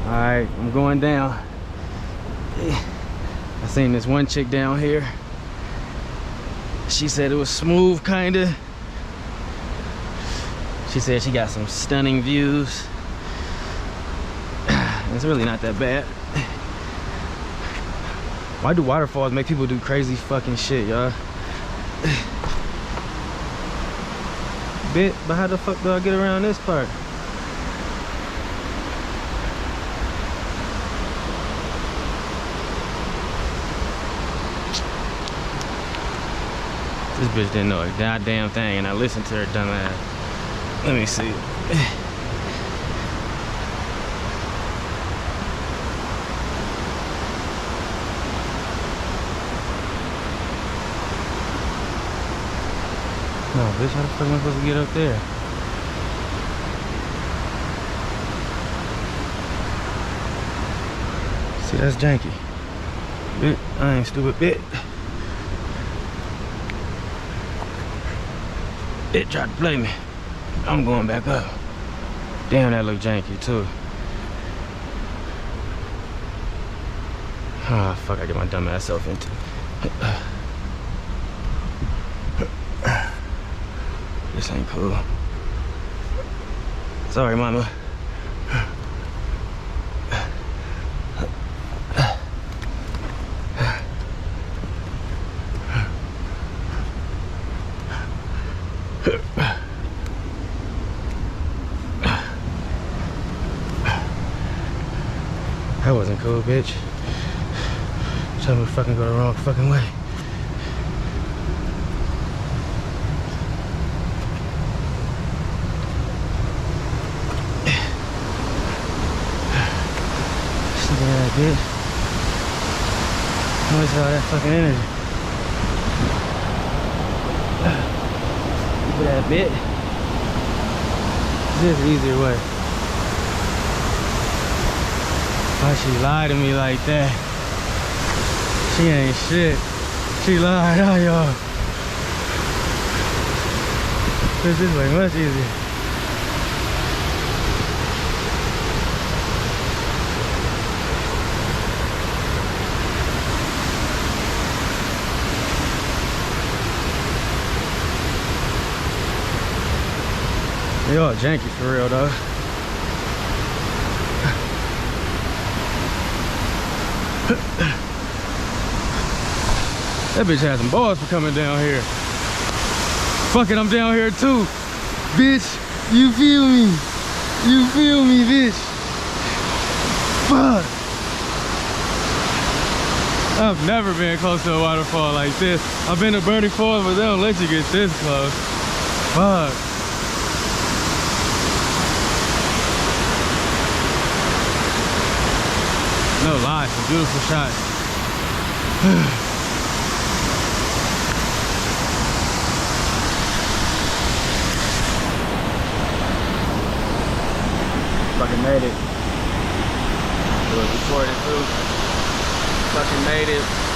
Alright, I'm going down. I seen this one chick down here. She said it was smooth, kinda. She said she got some stunning views. It's really not that bad. Why do waterfalls make people do crazy fucking shit, y'all? Bit, but how the fuck do I get around this part? This bitch didn't know a goddamn thing, and I listened to her dumb ass. Let me see. No, bitch, how the fuck am I supposed to get up there? See, that's janky. Bit, I ain't stupid, bit. It tried to play me. I'm going back up. Damn, that look janky too. Ah, fuck, I get my dumb ass self into. This ain't cool. Sorry, mama. That wasn't cool, bitch. Tell me to fucking go the wrong fucking way. Look at that, bitch. Where's all that fucking energy? Look at that, bitch. This is the easier way. Why she lied to me like that? She ain't shit. She lied, oh y'all. This is way much easier. Y'all janky for real though. That bitch has some balls for coming down here. Fuck it, I'm down here too. Bitch, you feel me? You feel me, bitch? Fuck. I've never been close to a waterfall like this. I've been to Burning Falls, but they don't let you get this close. Fuck. No lie, some beautiful shots. Fucking made it. It was recorded too. Fucking made it.